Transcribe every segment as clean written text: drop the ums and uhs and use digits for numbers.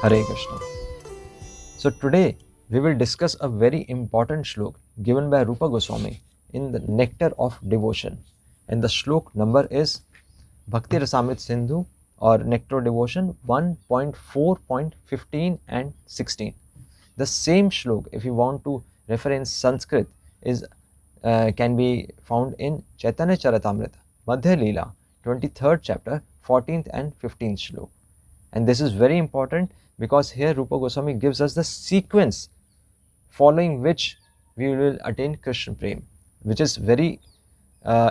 Hare Krishna. So today we will discuss a very important shlok given by Rupa Goswami in the Nectar of Devotion. And the shlok number is Bhakti Rasamrit Sindhu or Nectar of Devotion 1.4.15 and 16. The same shlok, if you want to refer in Sanskrit, is can be found in Chaitanya Charitamrita, Madhya Leela, 23rd chapter, 14th and 15th shlok. And this is very important because here Rupa Goswami gives us the sequence following which we will attain Krishna Prem, which is very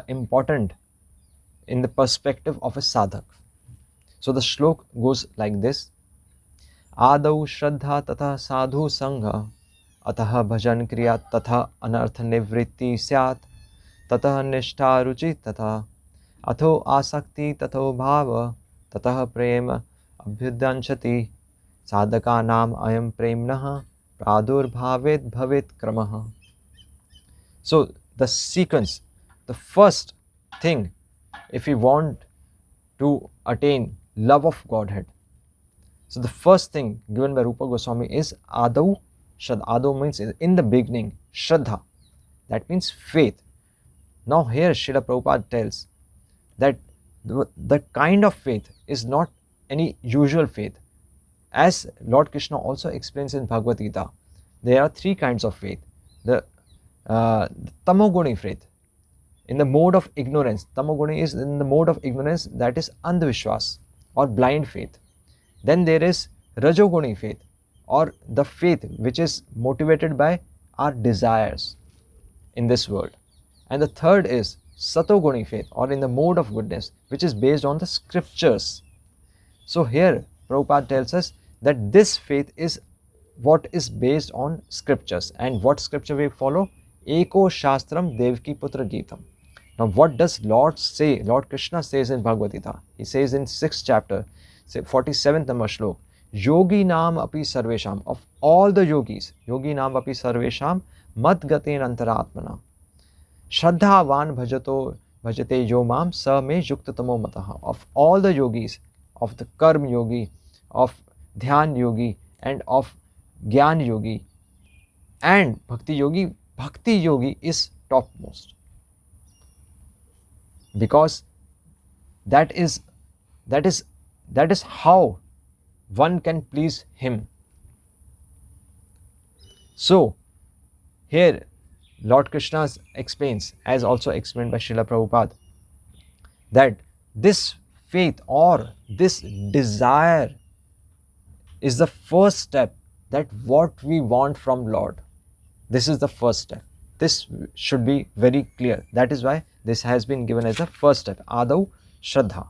important in the perspective of a sadhak. So the shlok goes like this: Adau Shraddha Tatha Sadhu Sangha Atah Bhajan Kriya Tatha Anartha Nivritti Syat Tatah Nishtha Ruchi Tatha Atho Asakti Tatho Bhava Tatah Prema Abhyudanchati Sadhaka Nam Ayam Premnaha Pradur Bhavet Bhavet Kramaha. So the sequence, the first thing, if we want to attain love of Godhead, so the first thing given by Rupa Goswami is Adau Shraddha. Adau means in the beginning, Shraddha, that means faith. Now here Srila Prabhupada tells that the kind of faith is not any usual faith. As Lord Krishna also explains in Bhagavad Gita, there are three kinds of faith. The tamoguni faith, in the mode of ignorance. Tamoguni is in the mode of ignorance, that is andhvishwas or blind faith. Then there is rajoguni faith, or the faith which is motivated by our desires in this world. And the third is satoguni faith, or in the mode of goodness, which is based on the scriptures. So here Prabhupada tells us that this faith is what is based on scriptures. And what scripture we follow? Eko Shastram Devki Putra Geetam. Now what does Lord say? Lord Krishna says in Bhagavad Gita. He says in 6th chapter, 47th number shlok, Yogi Nam Api Sarvesham, of all the yogis, Yogi Nam Api Sarvesham, Mat Gaten Antaratmana, Shraddhavan Bhajate Yomam Sa Me Yuktatamo Mataha. Of all the yogis, of the Karma Yogi, of Dhyan Yogi, and of Gyan Yogi, and Bhakti Yogi is topmost, because that is how one can please him. So here Lord Krishna explains, as also explained by Srila Prabhupada, that this faith or this desire is the first step, that what we want from Lord. This is the first step. This should be very clear. That is why this has been given as the first step. Adau Shraddha,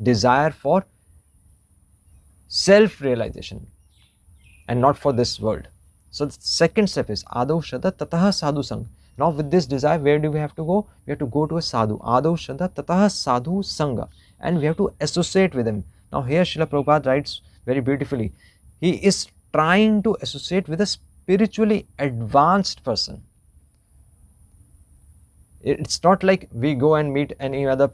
desire for self-realization and not for this world. So the second step is Adau Shraddha Tatah Sadhu Sang. Now with this desire, where do we have to go? We have to go to a sadhu. Adau Shraddha Tatah Sadhu Sangha. And we have to associate with him. Now here Srila Prabhupada writes very beautifully. He is trying to associate with a spiritually advanced person. It's not like we go and meet any other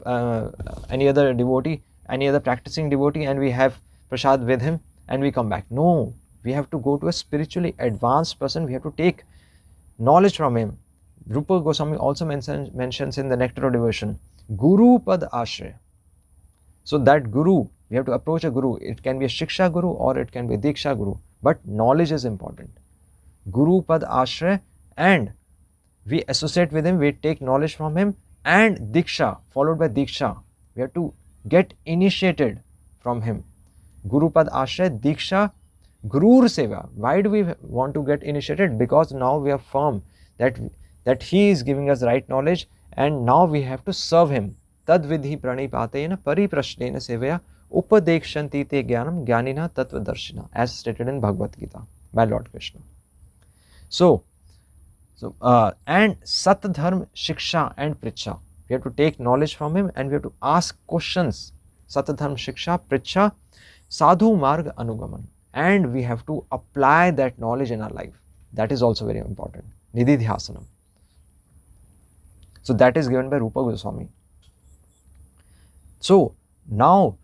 devotee, any other practicing devotee, and we have prasad with him and we come back. No, we have to go to a spiritually advanced person. We have to take knowledge from him. Rupa Goswami also mentions in the Nectar of Devotion, Guru Pad Ashray. So that guru, we have to approach a guru. It can be a Shiksha Guru or it can be a Diksha Guru, but knowledge is important. Guru Pad Ashray, and we associate with him, we take knowledge from him, and Diksha, followed by Diksha. We have to get initiated from him. Guru Pad Ashray, Diksha, Gurur Seva. Why do we want to get initiated? Because now we are firm that he is giving us right knowledge, and now we have to serve him. Tad vidhi pranipatena pariprashnena sevaya upadekshanti te jnanam jnanina tattvadarshina, as stated in Bhagavad Gita by Lord Krishna. So and Sat Dharma Shiksha and Pricha. We have to take knowledge from him and we have to ask questions. Sat Dharma Shiksha, Pricha, Sadhu Marg Anugaman. And we have to apply that knowledge in our life. That is also very important. Nididhyasanam. So that is given by Rupa Goswami. So now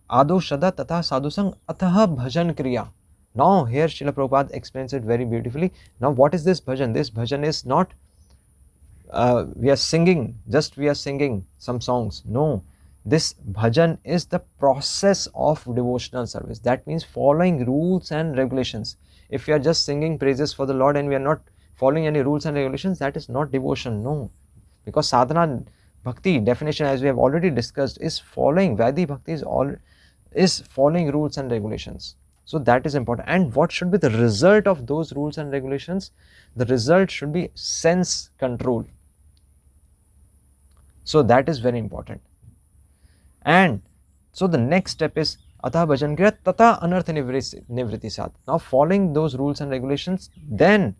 Ado Shraddha Tatha Sadhusang Ataha Bhajan Kriya. Now here Srila Prabhupada explains it very beautifully. Now what is this bhajan? This bhajan is not we are singing, just we are singing some songs. No, this bhajan is the process of devotional service. That means following rules and regulations. If we are just singing praises for the Lord and we are not following any rules and regulations, that is not devotion. No, because sadhana bhakti definition, as we have already discussed, is following. Vaidhi bhakti is following rules and regulations. So that is important. And what should be the result of those rules and regulations? The result should be sense control. So that is very important. And so the next step is Atha Bhajan Kriya Tata Anartha Nivriti Sat. Now following those rules and regulations, then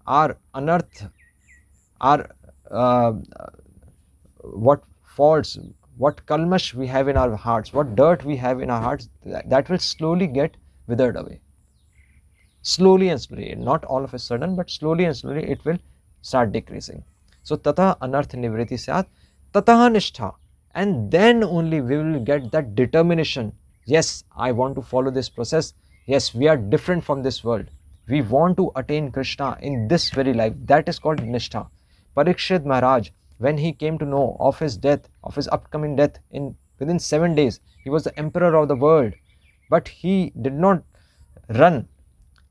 our anarth, our what faults, what kalmash we have in our hearts, what dirt we have in our hearts, that will slowly get withered away. Slowly and slowly, not all of a sudden, but slowly and slowly it will start decreasing. So Tata Anartha Nivriti Sat, Tataha Nishtha. And then only we will get that determination. Yes, I want to follow this process. Yes, we are different from this world. We want to attain Krishna in this very life. That is called Nishtha. Parikshit Maharaj, when he came to know of his death, of his upcoming death within 7 days, he was the emperor of the world. But he did not run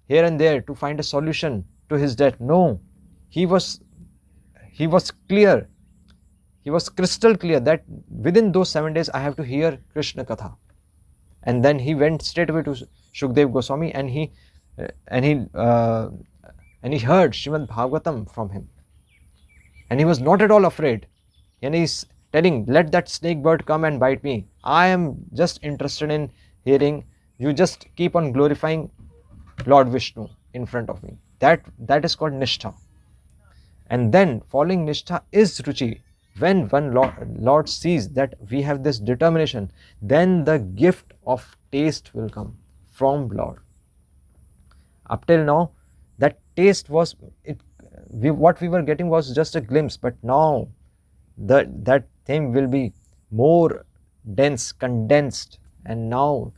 here and there to find a solution to his death. No, he was clear. He was crystal clear that within those 7 days I have to hear Krishna Katha. And then he went straight away to 𝗙ષदेव Goswami and he heard Srimad Bhagavatam from him. And he was not at all afraid. And he's telling, let that snake bird come and bite me. I am just interested in hearing you just keep on glorifying Lord Vishnu in front of me. That is called Nishtha. And then following Nishtha is Ruchi. When one Lord sees that we have this determination, then the gift of taste will come from Lord. Up till now, that taste was, what we were getting was just a glimpse, but now that thing will be more dense, condensed, and now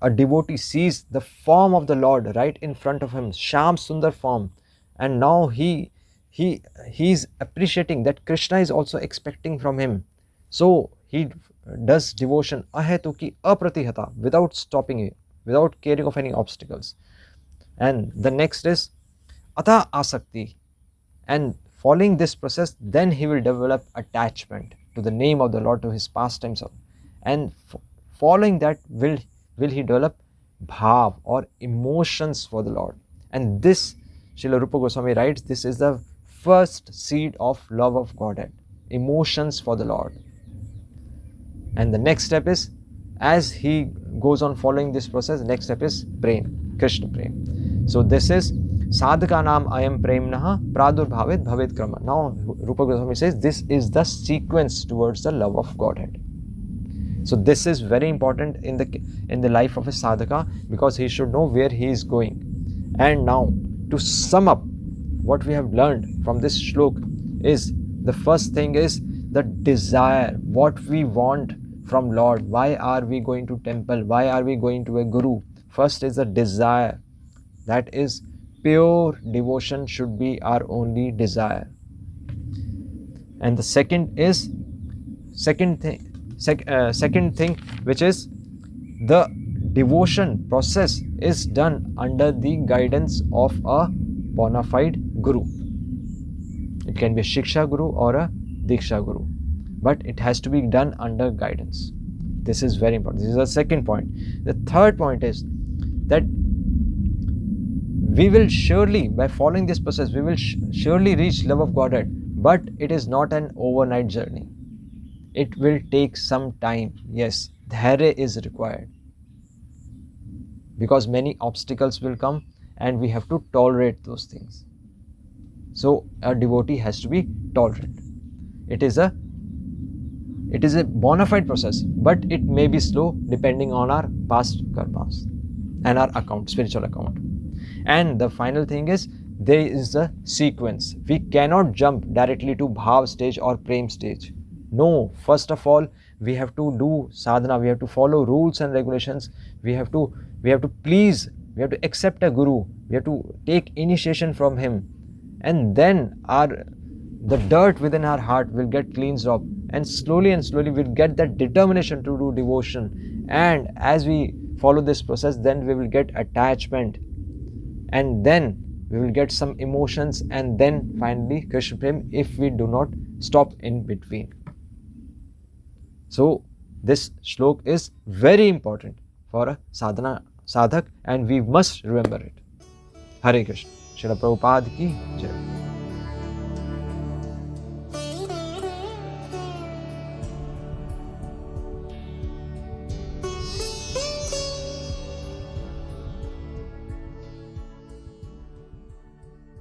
a devotee sees the form of the Lord right in front of him, Shyam Sundar form, and now he is appreciating that Krishna is also expecting from him. So he does devotion ahetuki apratihata, without stopping it, without caring of any obstacles. And the next is Atha Asakti. And following this process, then he will develop attachment to the name of the Lord, to his pastimes. And following that, will he develop bhav or emotions for the Lord. And this, Srila Rupa Goswami writes, this is the first seed of love of Godhead, emotions for the Lord. And the next step is, as he goes on following this process, the next step is Prem, Krishna Prem. So this is Sadhakanam ayam premnaha pradurbhavet bhavet krama. Now Rupa Goswami says this is the sequence towards the love of Godhead. So this is very important in the life of a sadhaka, because he should know where he is going. And now, to sum up what we have learned from this shlok, is the first thing is the desire, what we want from Lord. Why are we going to temple? Why are we going to a guru? First is the desire. That is, pure devotion should be our only desire. And the second thing, which is the devotion process is done under the guidance of a bona fide guru. It can be a Shiksha Guru or a Diksha Guru, but it has to be done under guidance. This is very important. This is the second point. The third point is that we will surely, by following this process, we will surely reach love of Godhead, but it is not an overnight journey. It will take some time. Yes, dharya is required, because many obstacles will come and we have to tolerate those things. So a devotee has to be tolerant. It is a bona fide process, but it may be slow depending on our past karmas and our account, spiritual account. And the final thing is, there is a sequence. We cannot jump directly to bhav stage or prem stage. No, first of all, we have to do sadhana, we have to follow rules and regulations, we have to please, we have to accept a guru, we have to take initiation from him, and then the dirt within our heart will get cleansed off, and slowly we'll get that determination to do devotion. And as we follow this process, then we will get attachment, and then we will get some emotions, and then finally Krishna Prem, if we do not stop in between. So this shlok is very important for a sadhana sadhak, and we must remember it. Hare Krishna. Srila Prabhupada ki Jai.